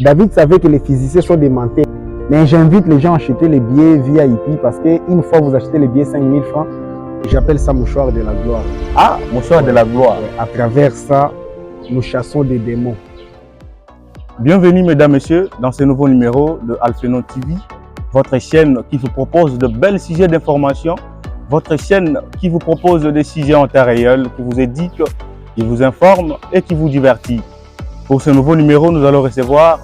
David savait que les physiciens sont des menteurs. Mais j'invite les gens à acheter les billets VIP parce qu'une fois vous achetez les billets 5000 francs, j'appelle ça mouchoir de la gloire. Ah, mouchoir de la gloire. À travers ça, nous chassons des démons. Bienvenue mesdames, messieurs, dans ce nouveau numéro de Alphéno TV, votre chaîne qui vous propose de belles sujets d'information, votre chaîne qui vous propose des sujets en temps réel, qui vous éduque, qui vous informe et qui vous divertit. Pour ce nouveau numéro, nous allons recevoir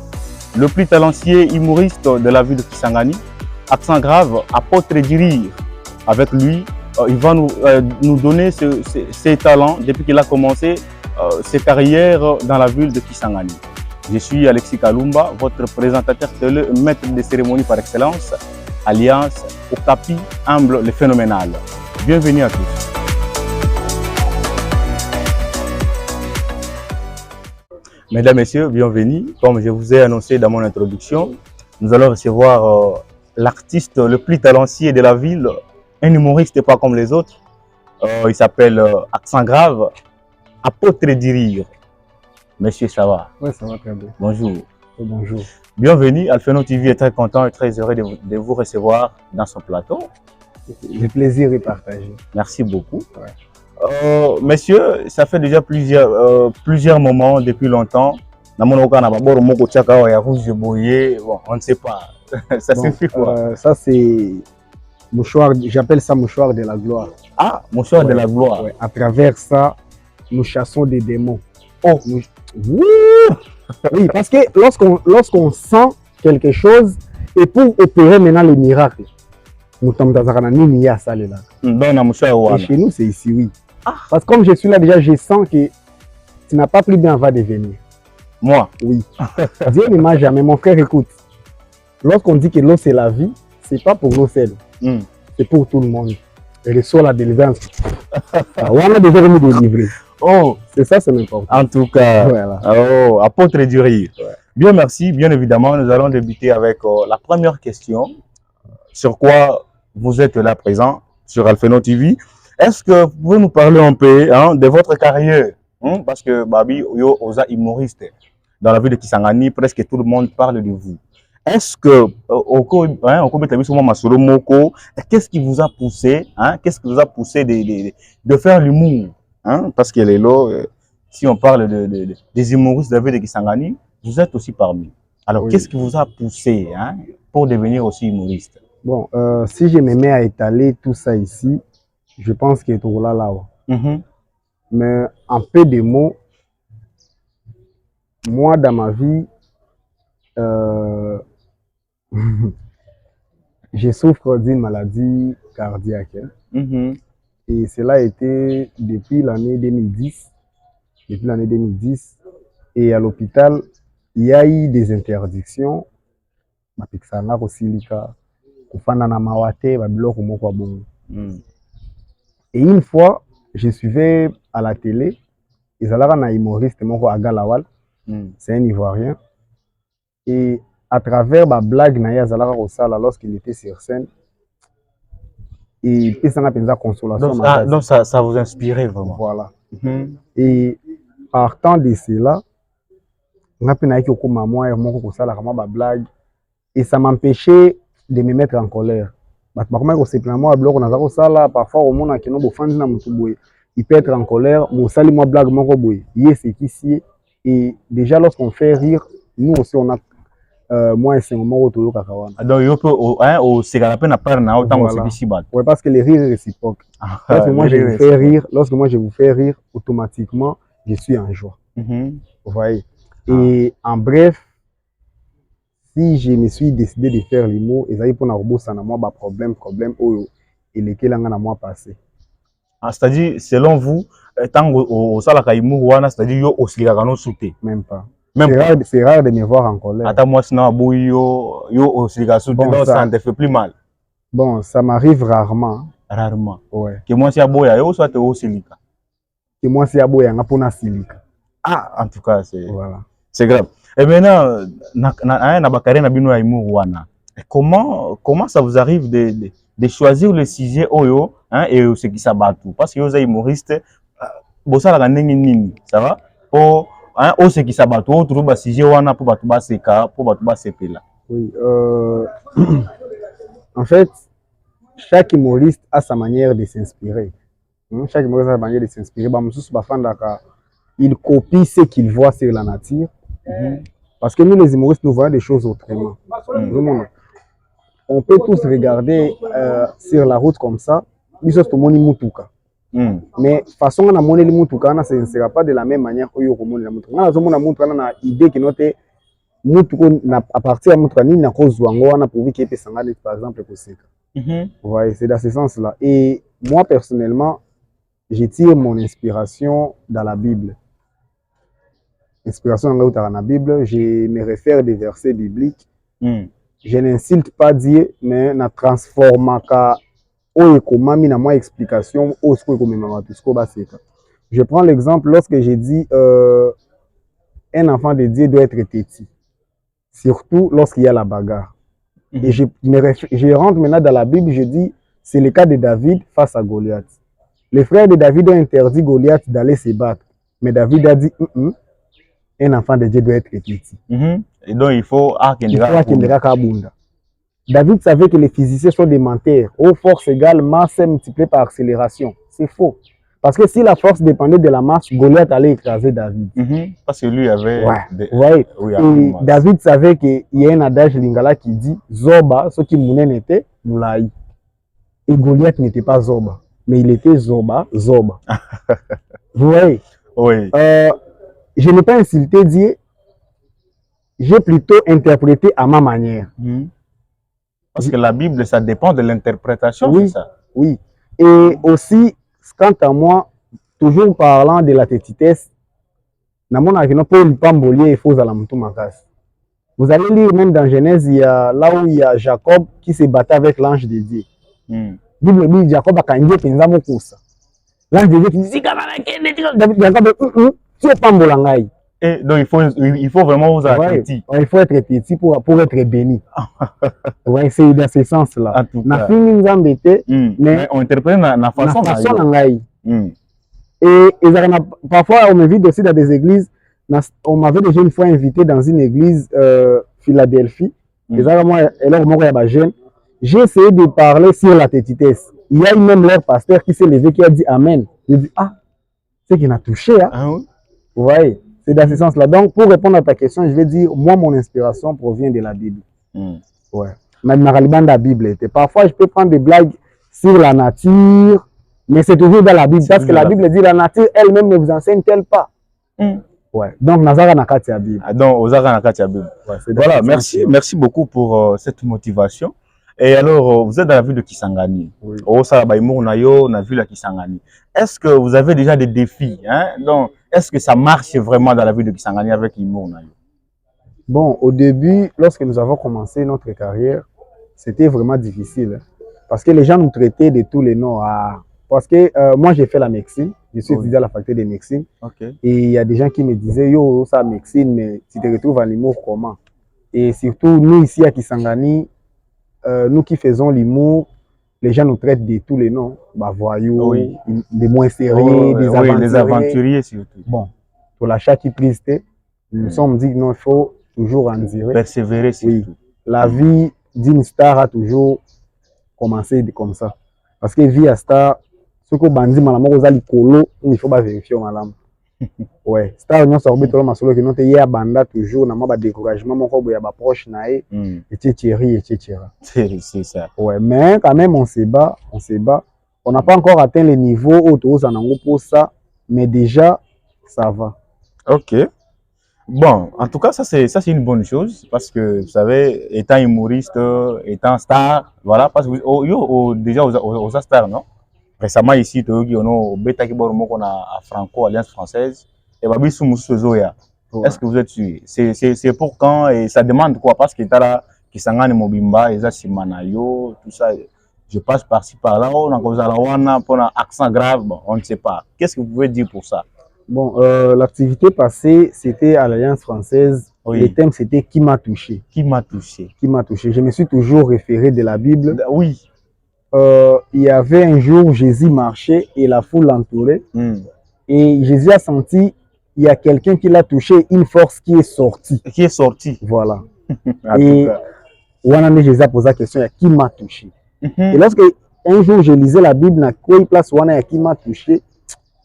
le plus talentueux humoriste de la ville de Kisangani, accent grave, apôtre Dirir. Avec lui, il va nous donner ses talents depuis qu'il a commencé ses carrières dans la ville de Kisangani. Je suis Alexis Kalumba, votre présentateur télé, maître des cérémonies par excellence, Alliance Okapi, humble le phénoménal. Bienvenue à tous. Mesdames, Messieurs, bienvenue. Comme je vous ai annoncé dans mon introduction, nous allons recevoir l'artiste le plus talentueux de la ville, un humoriste pas comme les autres. Il s'appelle Accent Grave, apôtre Dirir. Monsieur, ça va? Oui, ça va très bien. Bonjour. Bonjour. Bienvenue. Alphéno TV est très content et très heureux de vous recevoir dans son plateau. Le plaisir est partagé. Merci beaucoup. Ouais. Messieurs, ça fait déjà plusieurs moments, depuis longtemps. Bon, on ne sait pas. Ça suffit quoi? Ça c'est mouchoir, j'appelle ça mouchoir de la gloire. Ah, mouchoir de la gloire. Ouais. À travers ça, nous chassons des démons. Oh, oui, parce que lorsqu'on sent quelque chose, et pour opérer maintenant le miracle, nous sommes dans un nini à ça là. Et chez nous, c'est ici, oui. Ah. Parce que comme je suis là déjà, je sens que tu n'as pas pris bien avant de venir. Moi? Oui. Dieu ne m'a jamais. Mon frère, écoute. Lorsqu'on dit que l'eau c'est la vie, c'est pas pour nous seuls. C'est pour tout le monde. Et le sol la délivrance. On a déjà remis délivrer. Oh, c'est ça, c'est l'important. En tout cas, voilà. Oh, apôtre du rire. Ouais. Bien, merci. Bien évidemment, nous allons débuter avec la première question. Sur quoi vous êtes là présent sur Alphéno TV? Est-ce que vous pouvez nous parler un peu de votre carrière? Parce que Babi, yo, osa humoriste. Dans la ville de Kisangani, presque tout le monde parle de vous. Est-ce que, qu'est-ce qui vous a poussé, qu'est-ce qui vous a poussé de faire l'humour? Parce que les lots, si on parle des humoristes de la ville de Kisangani, vous êtes aussi parmi. Alors, oui. Qu'est-ce qui vous a poussé pour devenir aussi humoriste? Bon, si je me mets à étaler tout ça ici, je pense qu'il est tout là. Mais en peu de mots, moi dans ma vie, je souffre d'une maladie cardiaque. Et cela a été depuis l'année 2010. Depuis l'année 2010. Et à l'hôpital, il y a eu des interdictions. Et une fois, je suivais à la télé, ils allaient un humoriste, c'est un Ivoirien. Et à travers ma blague, lorsqu'il était sur scène, et puis ça n'a pas de consolation. Donc ça vous inspirait vraiment. Voilà. Et partant de cela, et ça m'empêchait de me mettre en colère. Parfois, il peut être en colère, et déjà lorsqu'on fait rire, nous aussi on a moi c'est un moment où tout donc ouais, parce que les rires est réciproque. Lorsque moi je vous fais rire, automatiquement je suis en joie. Vous voyez. Et en bref, si je me suis décidé de faire les mots, et ça y est pour moi problème et lesquels en a moi passé. C'est-à-dire selon vous, tant au salakaïmou c'est-à-dire yo aussi la sauter. Même pas. C'est rare de me voir en colère. Attends, moi, sinon, yo aussi la sauter, ça ne fait plus mal. Bon, ça m'arrive rarement. Rarement. Ouais. Que moi, si aboya, yo soit au silica. Que moi, si aboya, on a pour na silica. Ah, en tout cas, c'est voilà. C'est grave. Et maintenant, comment ça vous arrive de choisir le sujet oyo et ce qui s'abat tout? Parce que vous êtes humoriste, ça va? Pour hein, au ce qui s'abat, tout le sujet wana pour batuba seka, pour batuba sepela. Oui, en fait, chaque humoriste a sa manière de s'inspirer. Chaque humoriste a sa manière de s'inspirer. Il copie ce qu'il voit sur la nature. Parce que nous, les humoristes, nous voyons des choses autrement. On peut tous regarder sur la route comme ça. Mais façon on a monné mutuka, ce ne sera pas de la même manière que on a idée que notre à partir de mutuka ni na kozwango wana pour que par exemple vous voyez, c'est dans ce sens là. Et moi personnellement, je tire mon inspiration dans la Bible. Inspiration dans la Bible, je me réfère des versets bibliques. Je n'insulte pas Dieu, mais je transforme explication. Je prends l'exemple lorsque j'ai dit un enfant de Dieu doit être têtu, surtout lorsqu'il y a la bagarre. Et je rentre maintenant dans la Bible, je dis c'est le cas de David face à Goliath. Les frères de David ont interdit Goliath d'aller se battre, mais David a dit un enfant de Dieu doit être têtu. Et donc il faut Kabunda. David savait que les physiciens sont des menteurs. Force égale masse multipliée par accélération. C'est faux. Parce que si la force dépendait de la masse, Goliath allait écraser David. Parce que lui avait... Ouais. Et David savait qu'il y a un adage lingala qui dit Zoba, ce qui mounen était Moulaï. Et Goliath n'était pas Zoba, mais il était Zoba. Vous voyez? Oui. Je n'ai pas insulté Dieu, j'ai plutôt interprété à ma manière. Parce que la Bible, ça dépend de l'interprétation, oui, c'est ça? Oui. Et aussi, quant à moi, toujours parlant de la tétitesse, vous allez lire même dans Genèse, il y a, là où il y a Jacob qui se battait avec l'ange de Dieu. La Bible dit Jacob a kangé penza mokosa. L'ange de Dieu qui dit Jacob tu es pambolangai. Et donc il faut vraiment vous être petit. Il faut être petit pour être béni. Ouais, c'est dans ce sens-là. Mais on interprète la façon et parfois on m'invite aussi dans des églises. On m'avait déjà une fois invité dans une église Philadelphie. J'ai essayé de parler sur la tétitesse. Il y a même leur pasteur qui s'est levé qui a dit Amen. J'ai dit c'est qui m'a touché. Vous voyez, c'est dans ce sens-là. Donc, pour répondre à ta question, je vais dire, moi, mon inspiration provient de la Bible. Ouais. Mais la Bible. Parfois, je peux prendre des blagues sur la nature, mais c'est toujours dans la Bible. Parce que la Bible dit, la nature elle-même ne vous enseigne-t-elle pas? Ouais. Donc, Nazara Nakati à Bible. Donc, Ozara Nakati à Bible. Voilà, merci beaucoup pour cette motivation. Et alors, vous êtes dans la ville de Kisangani. Oui. Au Salabaïmour, on a la ville de Kisangani. Est-ce que vous avez déjà des défis, hein? Donc, est-ce que ça marche vraiment dans la ville de Kisangani avec Imour Nayo? Bon, au début, lorsque nous avons commencé notre carrière, c'était vraiment difficile. Parce que les gens nous traitaient de tous les noms. Parce que moi, j'ai fait la médecine. Je suis étudiant à la faculté de médecine. Et il y a des gens qui me disaient, yo, ça médecine, mais tu te retrouves à l'humour comment? Et surtout, nous ici à Kisangani, nous qui faisons l'humour, les gens nous traitent de tous les noms. Voyous, des moins sérieux, des aventuriers surtout. Bon, pour l'achat qui triste, nous nous sommes dit que non, il faut toujours en dire. Persévérer surtout. Oui. La vie d'une star a toujours commencé comme ça. Parce que vie à star, ce que bandi malamo ozali kolo, il faut pas vérifier malam. Ouais, star nous sommes obligés de masolo que nous te a banda toujours na ma découragement mon ko ya ba proche nae etc. C'est ça. Ouais, mais quand même on se bat. On n'a pas encore atteint les niveaux autour zanango pour ça, mais déjà ça va. OK. Bon, en tout cas ça c'est une bonne chose parce que vous savez étant humoriste, étant star, voilà parce que déjà aux stars non. Récemment ici, on a Franco, Alliance Française, et Babissou Moussozoya. Est-ce que vous êtes sûr? C'est pour quand et ça demande quoi? Parce que qui s'engage Mobimba, et ça Simanayo, tout ça. Je passe par-ci par-là, on a un accent grave, bon, on ne sait pas. Qu'est-ce que vous pouvez dire pour ça? Bon, l'activité passée, c'était à l'Alliance Française. Le thème, c'était Qui m'a touché? Qui m'a touché? Qui m'a touché? Je me suis toujours référé de la Bible. Oui. Il y avait un jour où Jésus marchait et la foule l'entourait. Et Jésus a senti il y a quelqu'un qui l'a touché, une force qui est sortie. Qui est sortie. Voilà. Et Wanane Jésus pose la question, qui m'a touché? Et lorsque un jour je lisais la Bible, na quoi place Wana qui m'a touché,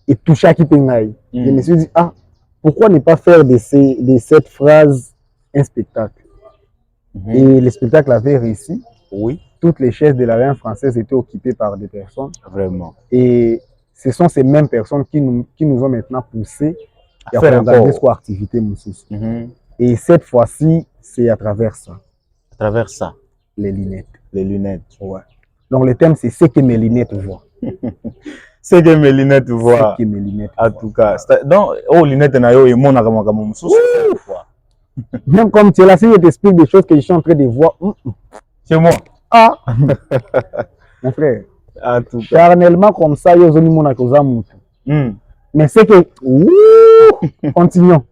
et touché à qui pengaï. Je me suis dit, ah, pourquoi ne pas faire de cette phrase un spectacle? Et le spectacle avait réussi. Oui. Toutes les chaises de la Réunion française étaient occupées par des personnes. Vraiment. Et ce sont ces mêmes personnes qui nous ont maintenant poussés à faire regarder cette activité. Et cette fois-ci, c'est à travers ça. À travers ça. Les lunettes. Les lunettes. Ouais. Donc le thème, c'est ce que mes lunettes voient. Ce que mes lunettes voient. Ce que mes lunettes voient. En tout cas. Donc, oh, lunettes, et mon même comme tu es là, si je t'explique des choses que je suis en train de voir. C'est moi. Ah! Mon frère. En tout cas. Charnellement comme ça, il y a mon mais c'est que. Continuons.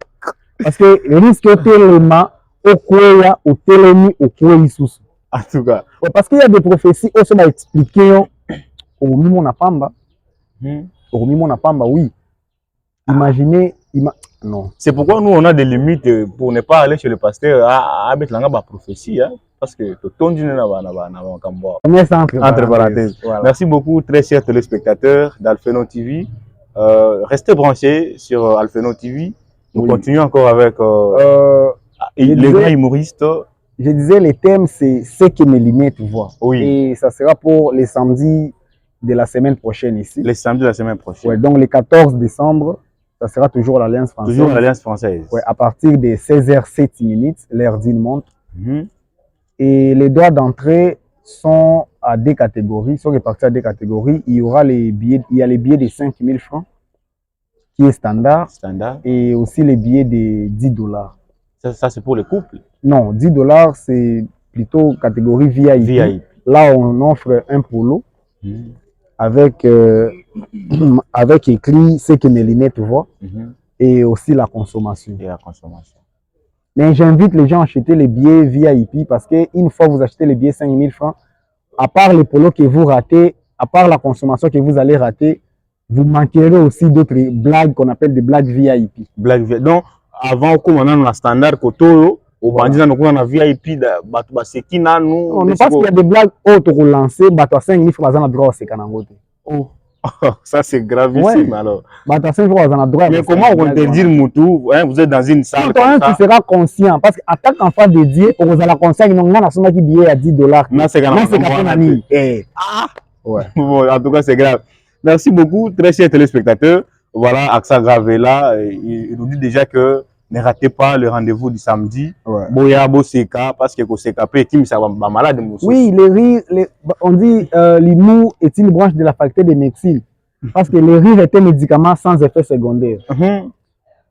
Parce que le risque est tellement au Kouya, au Télémi, au Kouya-Issous. En tout cas. Parce qu'il y a des prophéties, on m'a expliqué au Mimon Apamba. Au Mimon Apamba, oui. Imaginez. Non. C'est pourquoi nous, on a des limites pour ne pas aller chez le pasteur à mettre la prophétie. Hein, parce que tout le entre parenthèses. Voilà. Merci beaucoup, très chers téléspectateurs d'Alphénon TV. Restez branchés sur Alphénon TV. Nous continuons encore avec les grands humoristes. Je disais, le thème, c'est ce que mes lunettes voient. Oui. Et ça sera pour les samedis de la semaine prochaine ici. Les samedis de la semaine prochaine. Ouais, donc le 14 décembre, ça sera toujours l'Alliance française. Toujours l'Alliance française. Ouais, à partir de 16h07, l'heure d'une montre. Et les droits d'entrée sont à deux catégories, sont répartis à deux catégories. Il y aura les billets, il y a les billets de 5 000 francs, qui est standard. Et aussi les billets de 10 $. Ça c'est pour les couples? Non, 10 $, c'est plutôt catégorie VIP. Là, on offre un polo avec, avec écrit ce que mes lunettes voient et aussi la consommation. Mais j'invite les gens à acheter les billets VIP parce qu'une fois que vous achetez les billets 5 000 francs, à part les polos que vous ratez, à part la consommation que vous allez rater, vous manquerez aussi d'autres blagues qu'on appelle des blagues VIP. Donc, avant qu'on ait un standard Kotoro, au bandit, on a un VIP, on pense qu'il y a des blagues autres relancées, 5 000 francs, on a droit à ce qu'on ça c'est gravissime alors. Mais comment on interdit le moutou? Vous êtes dans une salle. Tu seras conscient parce qu'en tant qu'enfant de Dieu, on vous a la conscience qu'on a un billet à 10 $. Non, c'est grave. Bon, en tout cas, c'est grave. Merci beaucoup, très chers téléspectateurs. Voilà, Aksa Gravela, il nous dit déjà que ne ratez pas le rendez-vous du samedi. Boya Boseka, parce que Koseka peut être malade. Oui, le rire, on dit l'humour est une branche de la faculté de médecine. Parce que le rire est un médicament sans effet secondaire.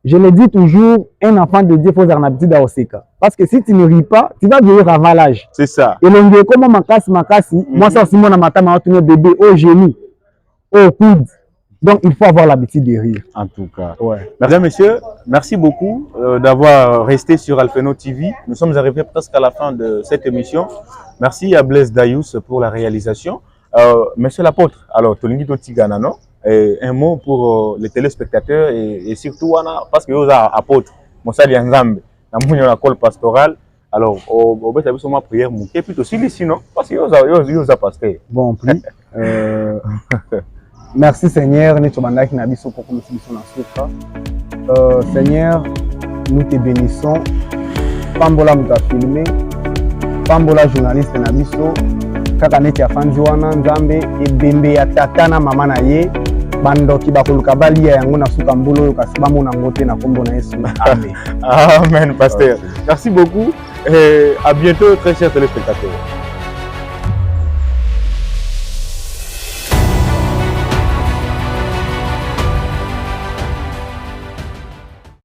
Je le dis toujours, un enfant de Dieu faut avoir l'habitude à Oseka. Parce que si tu ne ris pas, tu vas vieillir à valage. C'est ça. Et l'on dit comment makasi, moi ça aussi mon amata m'a tenu bébé au genou, au coude. Donc, il faut avoir l'habitude de rire. En tout cas. Mesdames, messieurs, merci beaucoup d'avoir resté sur Alphénon TV. Nous sommes arrivés presque à la fin de cette émission. Merci à Blaise Dayous pour la réalisation. Monsieur l'apôtre, alors, Tolingito Tigana, non? Un mot pour les téléspectateurs et surtout, parce que vous êtes apôtre, Moussa Dianzambe, dans la col pastorale. Alors, au fait, vous ma prière, et puis aussi ici, non? Parce que vous avez pasteur. Bon, plus. Merci Seigneur, Seigneur, nous te bénissons. Pambola nous a filmé. Pambola journaliste Nabiso. Kaka neti afandi wana nzambe ebembe ya tata na mama na ye. Bandoki bakoluka balia yango na suka mbolo oyo kasi bamona ngo te na kombo na Yesu. Amen. Amen, pasteur. Merci beaucoup et à bientôt, très chers téléspectateurs.